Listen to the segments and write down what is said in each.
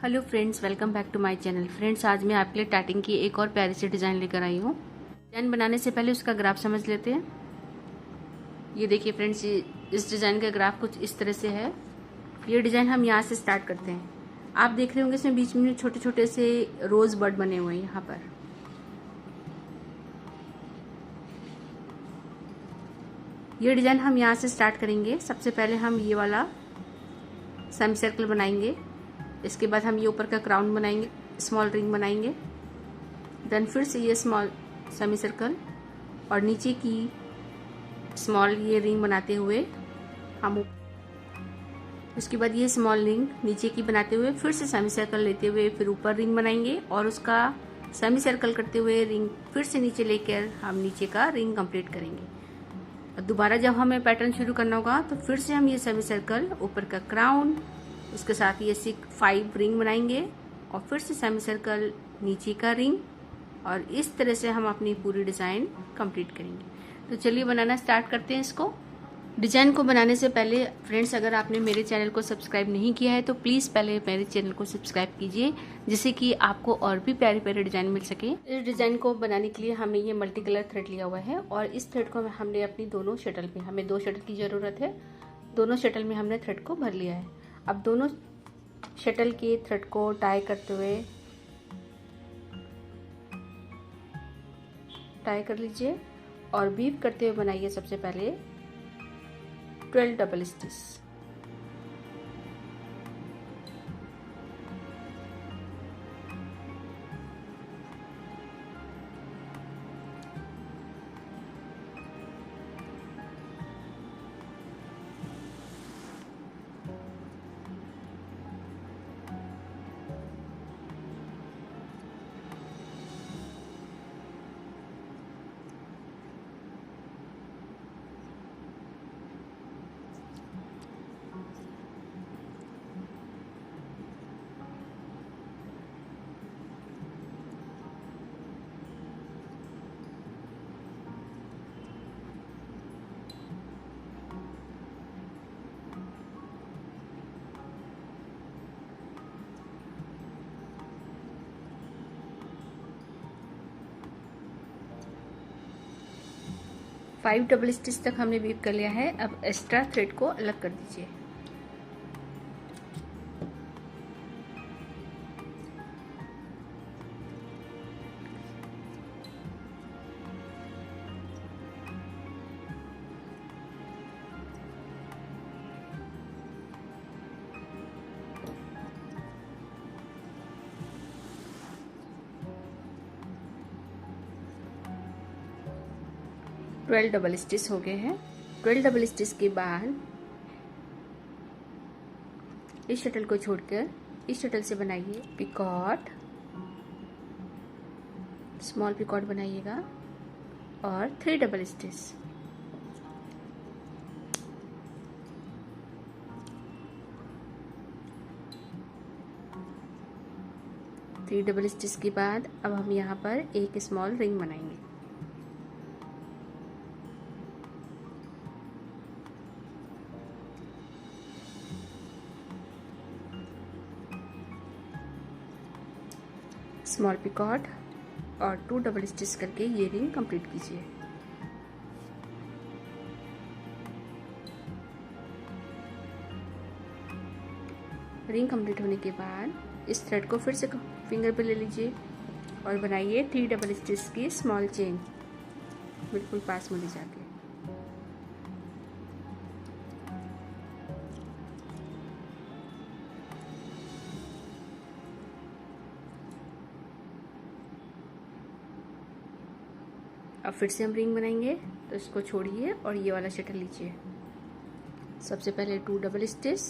Hello friends, welcome back to my channel. Friends, आज मैं आपके लिए टार्टिंग की एक और प्यारी सी डिज़ाइन लेकर आई हूँ। डिज़ाइन बनाने से पहले उसका ग्राफ समझ लेते हैं। ये देखिए फ्रेंड्स, इस डिज़ाइन का ग्राफ कुछ इस तरह से है। ये डिज़ाइन हम यहाँ से स्टार्ट करते हैं। आप देख रहे होंगे इसमें बीच में छोटे छोटे से रोज बर्ड बने हुए हैं। यहाँ पर ये डिज़ाइन हम यहाँ से स्टार्ट करेंगे। सबसे पहले हम ये वाला सेमी सर्कल बनाएंगे। इसके बाद हम ये ऊपर का क्राउन बनाएंगे, स्मॉल रिंग बनाएंगे। देन फिर से ये स्मॉल सेमी सर्कल और नीचे की स्मॉल ये रिंग बनाते हुए हम उसके बाद ये स्मॉल रिंग नीचे की बनाते हुए फिर से सेमी सर्कल लेते हुए फिर ऊपर रिंग बनाएंगे और उसका सेमी सर्कल करते हुए रिंग फिर से नीचे लेकर हम नीचे का रिंग कंप्लीट करेंगे। और दोबारा जब हमें पैटर्न शुरू करना होगा तो फिर से हम ये सेमी सर्कल, ऊपर का क्राउन, उसके साथ ये 5 रिंग बनाएंगे और फिर से सेमी सर्कल, नीचे का रिंग, और इस तरह से हम अपनी पूरी डिज़ाइन कंप्लीट करेंगे। तो चलिए बनाना स्टार्ट करते हैं इसको। डिज़ाइन को बनाने से पहले फ्रेंड्स, अगर आपने मेरे चैनल को सब्सक्राइब नहीं किया है तो प्लीज़ पहले मेरे चैनल को सब्सक्राइब कीजिए, जिससे कि आपको और भी प्यारे प्यारे डिज़ाइन मिल सके। इस डिज़ाइन को बनाने के लिए हमें ये मल्टी कलर थ्रेड लिया हुआ है और इस थ्रेड को हमने अपनी दोनों शटल में, हमें 2 शटल की ज़रूरत है, दोनों शटल में हमने थ्रेड को भर लिया है। अब दोनों शटल के थ्रेड को टाई करते हुए टाई कर लीजिए और वीव करते हुए बनाइए सबसे पहले 12 double stitch. Five double stitch तक हमने वीव कर लिया है। अब एक्स्ट्रा थ्रेड को अलग कर दीजिए। ट्वेल्व डबल स्टिच हो गए हैं। 12 डबल स्टिच के बाद इस शटल को छोड़कर इस शटल से बनाइए पिकॉट, स्मॉल पिकॉट बनाइएगा और 3 double stitch. Three double stitch के बाद अब हम यहाँ पर एक स्मॉल रिंग बनाएंगे। स्मॉल पिकॉट और 2 डबल स्टिच करके ये रिंग कंप्लीट कीजिए। रिंग कंप्लीट होने के बाद इस थ्रेड को फिर से फिंगर पे ले लीजिए और बनाइए 3 डबल स्टिच की स्मॉल चेन, बिल्कुल पास में ले जाके। अब फिर से हम रिंग बनाएंगे, तो इसको छोड़िए और ये वाला शटल लीजिए। सबसे पहले 2 डबल स्टिच,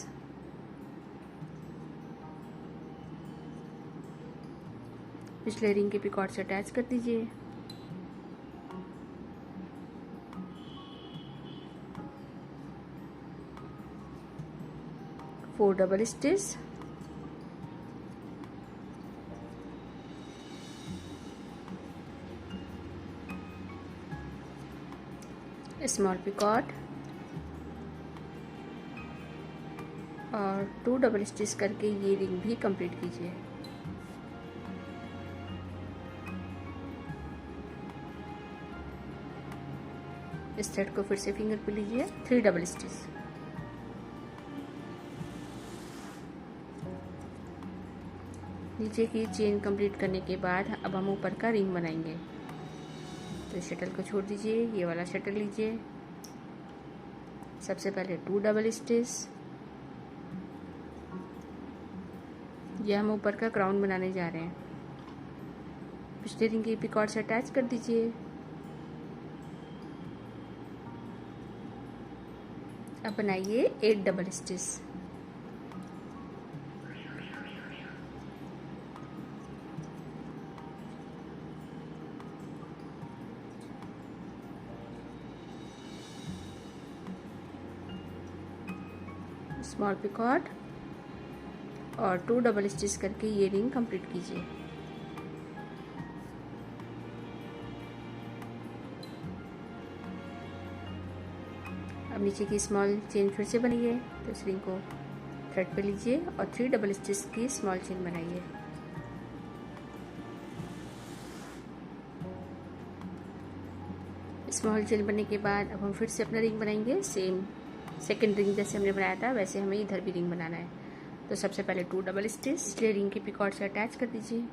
पिछले रिंग के पिकॉट से अटैच कर दीजिए। Four double stitch, small picot और 2 डबल स्टिच करके ये रिंग भी कंप्लीट कीजिए। इस थ्रेड को फिर से फिंगर पे लीजिए, 3 डबल स्टिच। नीचे की चेन कंप्लीट करने के बाद अब हम ऊपर का रिंग बनाएंगे। तो शटल को छोड़ दीजिए, ये वाला शटल लीजिए। सबसे पहले 2 डबल स्टिच, ये हम ऊपर का क्राउन बनाने जा रहे हैं। पिछले रिंग के पिकॉर्ड से अटैच कर दीजिए। अब बनाइए 8 डबल स्टिच। स्मॉल पिकॉर्ड और 2 डबल स्टिच करके ये रिंग कंप्लीट कीजिए। अब नीचे की स्मॉल चेन फिर से बनाइए। तो इस रिंग को थ्रेड पे लीजिए और 3 डबल स्टिच की स्मॉल चेन बनाइए। स्मॉल चेन बनने के बाद अब हम फिर से अपना रिंग बनाएंगे। सेम सेकंड रिंग जैसे हमने बनाया था वैसे हमें इधर भी रिंग बनाना है। तो सबसे पहले 2 डबल स्टिच पिछले रिंग के पिकॉर्ड से अटैच कर दीजिए।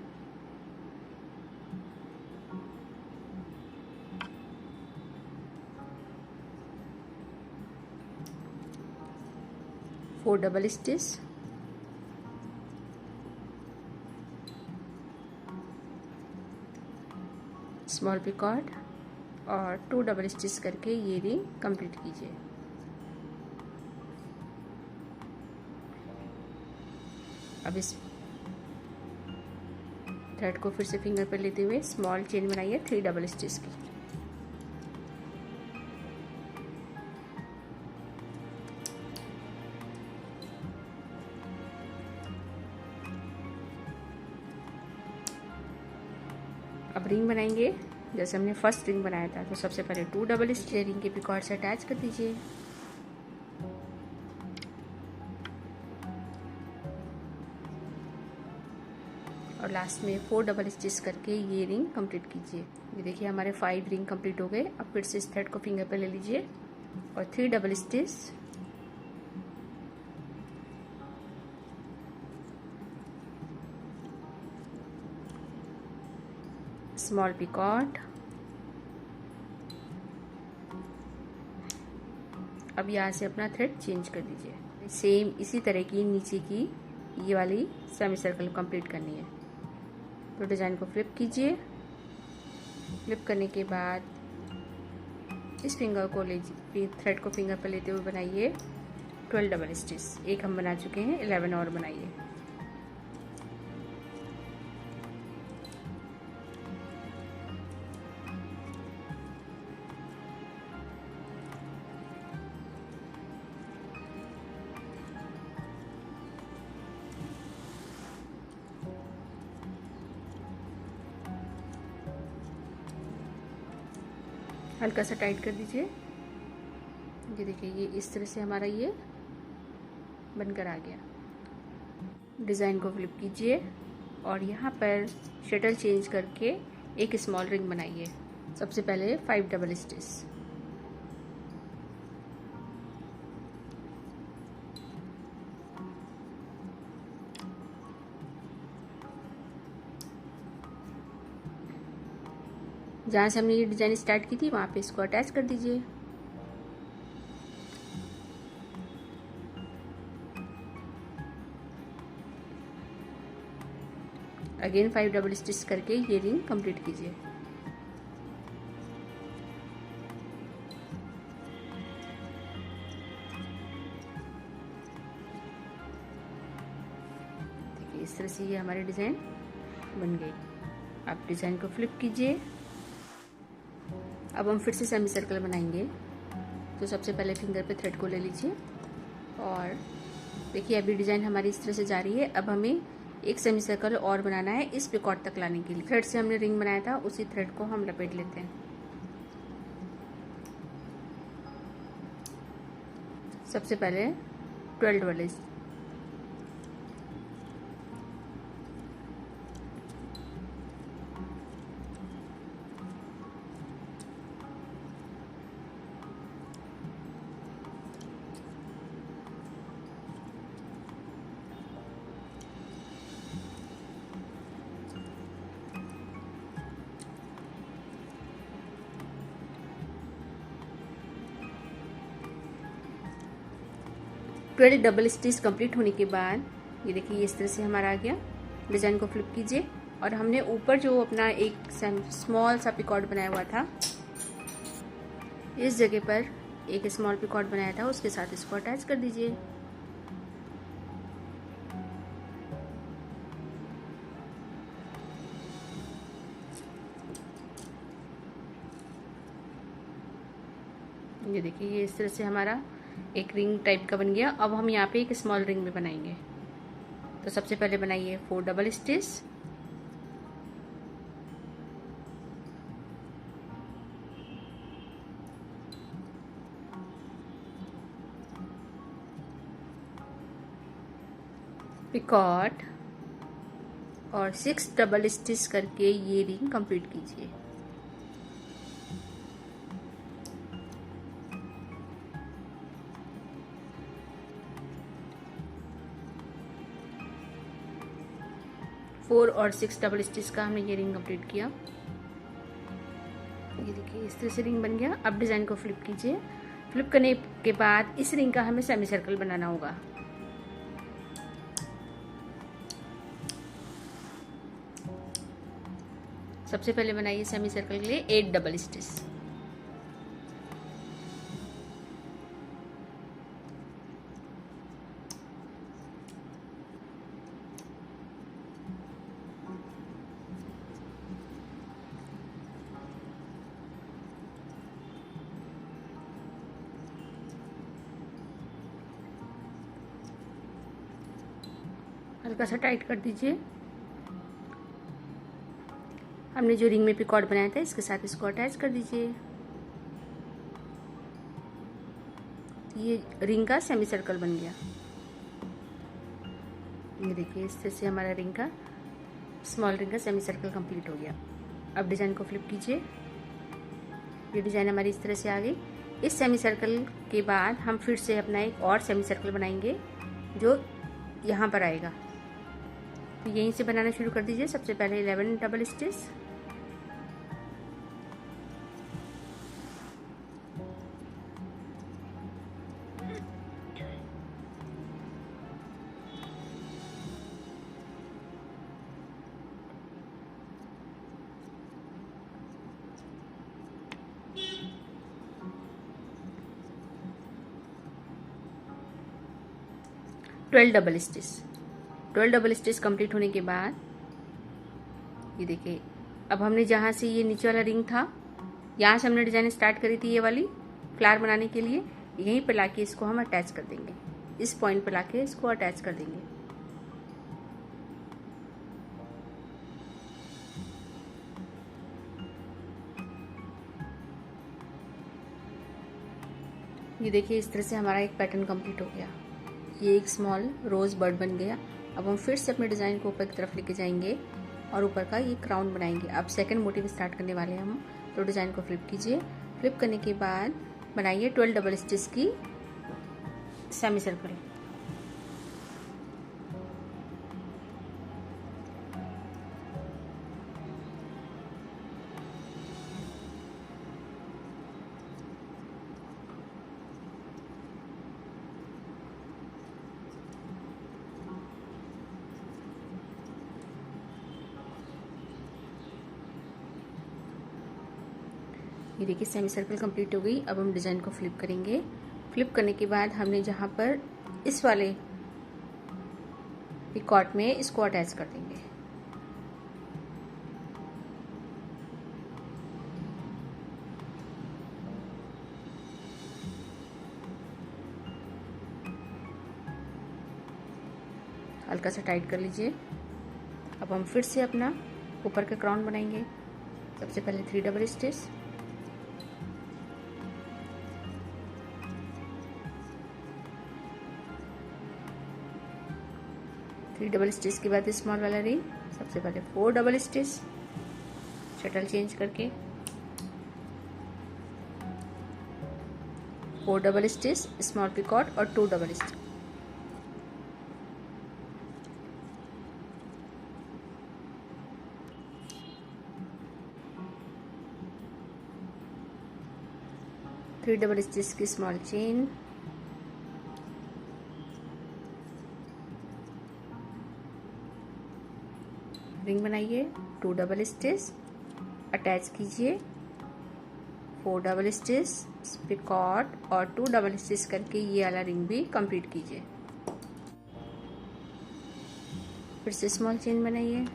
Four double stitch, small Picard और 2 डबल स्टिच करके ये रिंग कंप्लीट कीजिए। अब इस थ्रेड को फिर से फिंगर पर लेते हुए स्मॉल चेन बनाइए 3 डबल स्टिच की। अब रिंग बनाएंगे जैसे हमने फर्स्ट रिंग बनाया था। तो सबसे पहले 2 डबल स्टिच रिंग के पिकॉर्ड से अटैच कर दीजिए। और लास्ट में 4 डबल स्टिच करके ये रिंग कंप्लीट कीजिए। ये देखिए हमारे 5 रिंग कंप्लीट हो गए। अब फिर से इस थ्रेड को फिंगर पे ले लीजिए और 3 डबल स्टिच, स्मॉल पिकॉर्ड। अब यहाँ से अपना थ्रेड चेंज कर दीजिए। सेम इसी तरह की नीचे की ये वाली सेमी सर्कल कंप्लीट करनी है। तो डिज़ाइन को फ्लिप कीजिए। फ्लिप करने के बाद इस फिंगर को लीजिए, थ्रेड को फिंगर पर लेते हुए बनाइए 12 डबल स्टिच। एक हम बना चुके हैं, 11 और बनाइए। हल्का सा टाइट कर दीजिए। ये देखिए ये इस तरह से हमारा ये बनकर आ गया। डिज़ाइन को फ्लिप कीजिए और यहाँ पर शटल चेंज करके एक स्मॉल रिंग बनाइए। सबसे पहले 5 डबल स्टिच, जहाँ से हमने ये डिज़ाइन स्टार्ट की थी वहाँ पे इसको अटैच कर दीजिए। अगेन 5 डबल स्टिच करके ये रिंग कंप्लीट कीजिए। देखिए इस तरह से ये हमारी डिज़ाइन बन गई। अब डिज़ाइन को फ्लिप कीजिए। अब हम फिर से सेमी सर्कल बनाएंगे। तो सबसे पहले फिंगर पे थ्रेड को ले लीजिए और देखिए अभी डिज़ाइन हमारी इस तरह से जा रही है। अब हमें एक सेमी सर्कल और बनाना है इस पिकॉट तक लाने के लिए। थ्रेड से हमने रिंग बनाया था उसी थ्रेड को हम लपेट लेते हैं। सबसे पहले 12 डबल 12 डबल स्टिच कंप्लीट होने के बाद ये देखिए इस तरह से हमारा आ गया। डिज़ाइन को फ्लिप कीजिए और हमने ऊपर जो अपना एक स्मॉल सा पिकॉट बनाया हुआ था, इस जगह पर एक स्मॉल पिकॉट बनाया था, उसके साथ इसको अटैच कर दीजिए। ये देखिए ये इस तरह से हमारा एक रिंग टाइप का बन गया। अब हम यहाँ पे एक स्मॉल रिंग भी बनाएंगे। तो सबसे पहले बनाइए 4 डबल स्टिच, पिकॉट और 6 डबल स्टिच करके ये रिंग कंप्लीट कीजिए। फोर और 6 डबल स्टिच का हमने ये रिंग कंप्लीट किया। ये देखिए इस तरह से रिंग बन गया। अब डिज़ाइन को फ्लिप कीजिए। फ्लिप करने के बाद इस रिंग का हमें सेमी सर्कल बनाना होगा। सबसे पहले बनाइए सेमी सर्कल के लिए 8 डबल स्टिच। हल्का सा टाइट कर दीजिए। हमने जो रिंग में पिकॉट बनाया था इसके साथ इसको अटैच कर दीजिए। ये रिंग का सेमी सर्कल बन गया। ये देखिए इस तरह से हमारा रिंग का स्मॉल रिंग का सेमी सर्कल कंप्लीट हो गया। अब डिज़ाइन को फ्लिप कीजिए। ये डिज़ाइन हमारी इस तरह से आ गई। इस सेमी सर्कल के बाद हम फिर से अपना एक और सेमी सर्कल बनाएंगे जो यहाँ पर आएगा। तो यहीं से बनाना शुरू कर दीजिए। सबसे पहले 11 double stitch, twelve double stitch complete होने के बाद ये देखिए अब हमने जहाँ से ये नीचे वाला रिंग था, यहाँ से हमने डिजाइन स्टार्ट करी थी ये वाली फ्लावर बनाने के लिए, यहीं पे लाके इसको हम अटैच कर देंगे। इस पॉइंट पे लाके इसको अटैच कर देंगे। ये देखिए इस तरह से हमारा एक पैटर्न कंप्लीट हो गया। ये एक स्मॉल रोज बर्ड बन गया। अब हम फिर से अपने डिज़ाइन को ऊपर की तरफ लेके जाएंगे और ऊपर का ये क्राउन बनाएंगे। अब सेकंड मोटिव स्टार्ट करने वाले हैं हम। तो डिज़ाइन को फ्लिप कीजिए। फ्लिप करने के बाद बनाइए 12 डबल स्टिच की सेमी सर्कल। ये देखिए सेमी सर्कल कंप्लीट हो गई। अब हम डिज़ाइन को फ्लिप करेंगे। फ्लिप करने के बाद हमने जहाँ पर इस वाले पिकॉट में इसको अटैच कर देंगे। हल्का सा टाइट कर लीजिए। अब हम फिर से अपना ऊपर का क्राउन बनाएंगे। सबसे पहले 3 डबल स्टिच, डबल स्टिच के बाद स्मॉल वाला रिंग। सबसे पहले 4 डबल स्टिच, शटल चेंज करके 4 डबल स्टिच, स्मॉल पिकॉट और 2 double stitch. Three double stitch की स्मॉल चेन, रिंग बनाइए, 2 डबल स्टिच, अटैच कीजिए, 4 डबल स्टिच, पिकॉट और 2 डबल स्टिच करके ये वाला रिंग भी कंप्लीट कीजिए। फिर से स्मॉल चेन बनाइए,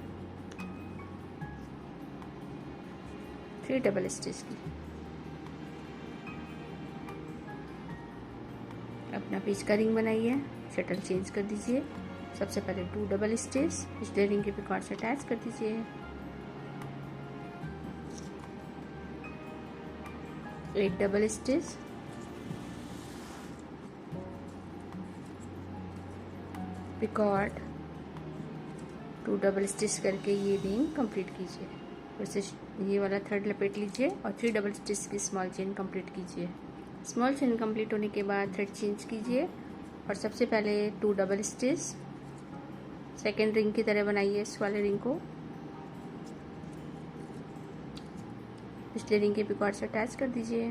3 डबल स्टिच की। अपना बीच का रिंग बनाइए, शटल चेंज कर दीजिए। सबसे पहले 2 डबल स्टिच पिछले रिंग के पिकॉट से अटैच कर दीजिए, 8 double stitch, picot, 2 double stitch करके ये रिंग कंप्लीट कीजिए। फिर से ये वाला थ्रेड लपेट लीजिए और 3 डबल स्टिच की स्मॉल चेन कंप्लीट कीजिए। स्मॉल चेन कंप्लीट होने के बाद थ्रेड चेंज कीजिए और सबसे पहले 2 डबल स्टिच सेकेंड रिंग की तरह बनाइए इस वाले रिंग को, पिछले रिंग के पिकॉट से अटैच कर दीजिए।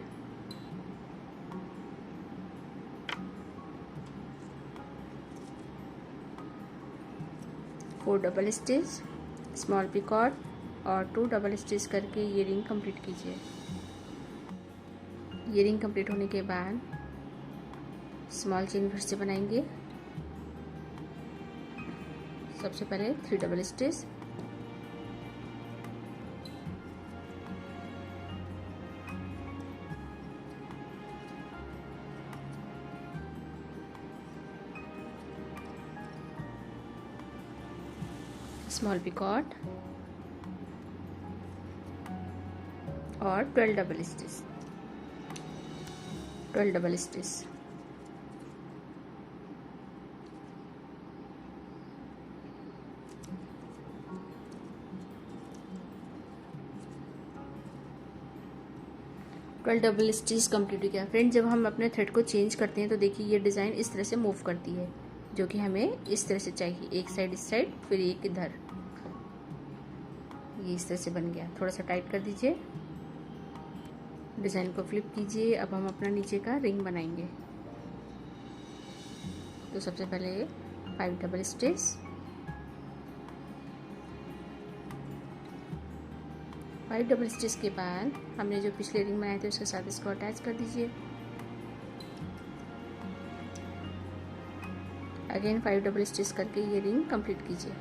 Four double stitch, small picot और 2 डबल स्टिच करके ये रिंग कंप्लीट कीजिए। ये रिंग कंप्लीट होने के बाद स्मॉल चेन फिर से बनाएंगे। सबसे पहले 3 डबल स्टिच, स्मॉल पिकॉट और 12 double stitch, 12 double stitch. Twelve double stitch complete हो गया। फ्रेंड, जब हम अपने थ्रेड को चेंज करते हैं तो देखिए ये डिज़ाइन इस तरह से मूव करती है, जो कि हमें इस तरह से चाहिए। एक साइड इस साइड, फिर एक इधर, ये इस तरह से बन गया। थोड़ा सा टाइट कर दीजिए, डिज़ाइन को फ्लिप कीजिए। अब हम अपना नीचे का रिंग बनाएंगे। तो सबसे पहले 5 double stitch, five double stitch के बाद हमने जो पिछले रिंग बनाए थे उसके साथ इसको अटैच कर दीजिए। अगेन 5 डबल स्टिच करके ये रिंग कंप्लीट कीजिए।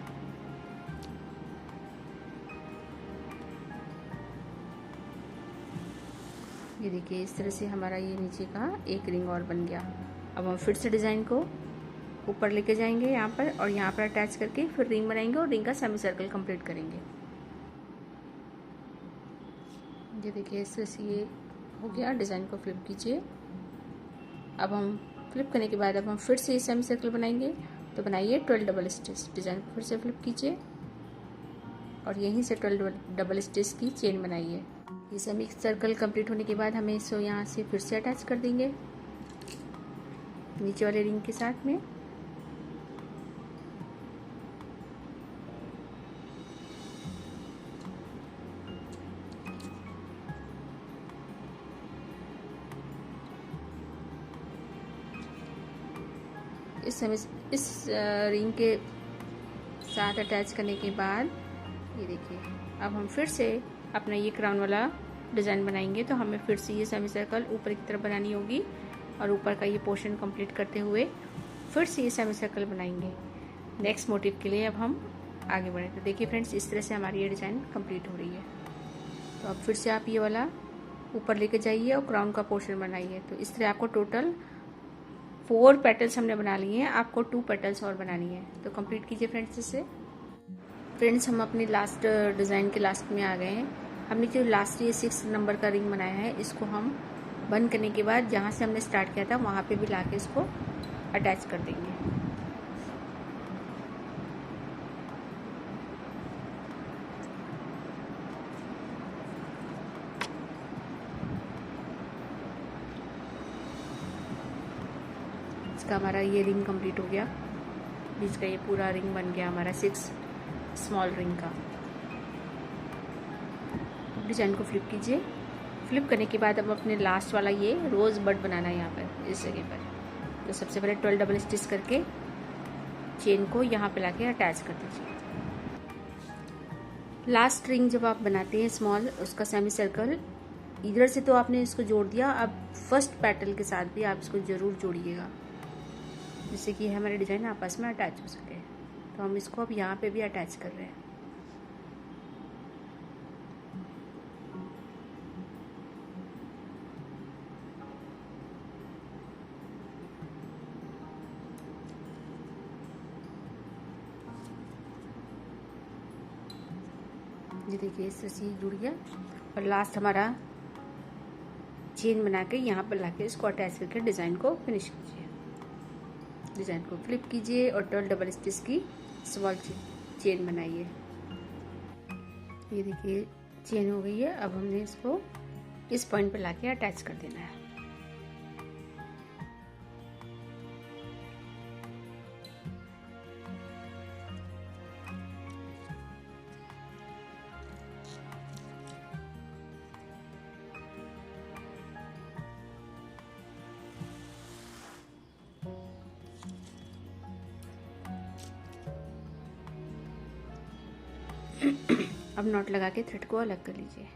ये देखिए इस तरह से हमारा ये नीचे का एक रिंग और बन गया। अब हम फिर से डिज़ाइन को ऊपर लेके जाएंगे यहाँ पर, और यहाँ पर अटैच करके फिर रिंग बनाएंगे और रिंग का सेमी सर्कल कंप्लीट करेंगे। ये देखिए इस तरह से ये हो गया। डिज़ाइन को फ्लिप कीजिए। अब हम फ्लिप करने के बाद अब हम फिर से सेमी सर्कल बनाएंगे। तो बनाइए 12 डबल स्टिच, डिज़ाइन को फिर से फ्लिप कीजिए और यहीं से 12 डबल स्टिच की चेन बनाइए। ये सेमी सर्कल कंप्लीट होने के बाद हमें इसको यहाँ से फिर से अटैच कर देंगे नीचे वाले रिंग के साथ में। इस रिंग के साथ अटैच करने के बाद ये देखिए अब हम फिर से अपना ये क्राउन वाला डिज़ाइन बनाएंगे। तो हमें फिर से ये सेमी सर्कल ऊपर की तरफ बनानी होगी और ऊपर का ये पोर्शन कंप्लीट करते हुए फिर से ये सेमी सर्कल बनाएंगे। नेक्स्ट मोटिव के लिए अब हम आगे बढ़े। तो देखिए फ्रेंड्स इस तरह से हमारी ये डिज़ाइन कंप्लीट हो रही है। तो अब फिर से आप ये वाला ऊपर लेके जाइए और क्राउन का पोर्शन बनाइए। तो इस तरह आपको टोटल 4 पेटल्स हमने बना लिए हैं, आपको 2 पेटल्स और बनानी है। तो कंप्लीट कीजिए फ्रेंड्स इसे। फ्रेंड्स हम अपनी लास्ट डिज़ाइन के लास्ट में आ गए हैं। हमने जो लास्ट ये 6 नंबर का रिंग बनाया है, इसको हम बंद करने के बाद जहाँ से हमने स्टार्ट किया था वहाँ पे भी लाके इसको अटैच कर देंगे। इसका हमारा ये रिंग कंप्लीट हो गया। बीच का ये पूरा रिंग बन गया हमारा 6 स्मॉल रिंग का। डिज़ाइन को फ्लिप कीजिए। फ्लिप करने के बाद अब अपने लास्ट वाला ये रोज़ बड बनाना है यहाँ पर इस जगह पर। तो सबसे पहले 12 डबल स्टिच करके चेन को यहाँ पे लाके अटैच कर दीजिए। लास्ट रिंग जब आप बनाते हैं स्मॉल, उसका सेमी सर्कल इधर से तो आपने इसको जोड़ दिया, अब फर्स्ट पेटल के साथ भी आप इसको ज़रूर जोड़िएगा, जिससे कि हमारे डिज़ाइन आपस में अटैच हो सके। तो हम इसको अब यहाँ पे भी अटैच कर रहे हैं। ये देखिए इस तरह से जुड़ गया, और लास्ट हमारा चेन बना के यहाँ पर लाके इसको अटैच करके डिज़ाइन को फिनिश कीजिए। डिज़ाइन को फ्लिप कीजिए और 12 डबल स्टिच की स्मॉल चेन बनाइए। ये देखिए चेन हो गई है। अब हमने इसको इस पॉइंट पे लाके अटैच कर देना है। अब नॉट लगा के थ्रेड को अलग कर लीजिए।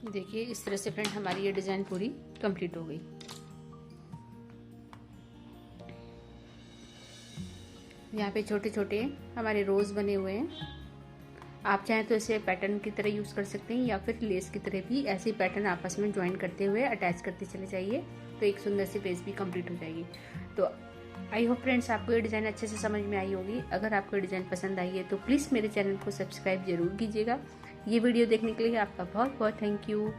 देखिए इस तरह से फ्रेंड हमारी ये डिज़ाइन पूरी कंप्लीट हो गई। यहाँ पे छोटे छोटे हमारे रोज़ बने हुए हैं। आप चाहें तो इसे पैटर्न की तरह यूज़ कर सकते हैं, या फिर लेस की तरह भी ऐसे ही पैटर्न आपस में ज्वाइन करते हुए अटैच करते चले जाइए, तो एक सुंदर सी बेस भी कंप्लीट हो जाएगी। तो आई होप फ्रेंड्स आपको ये डिज़ाइन अच्छे से समझ में आई होगी। अगर आपको ये डिज़ाइन पसंद आई है तो प्लीज़ मेरे चैनल को सब्सक्राइब जरूर कीजिएगा। ये वीडियो देखने के लिए आपका बहुत बहुत थैंक यू।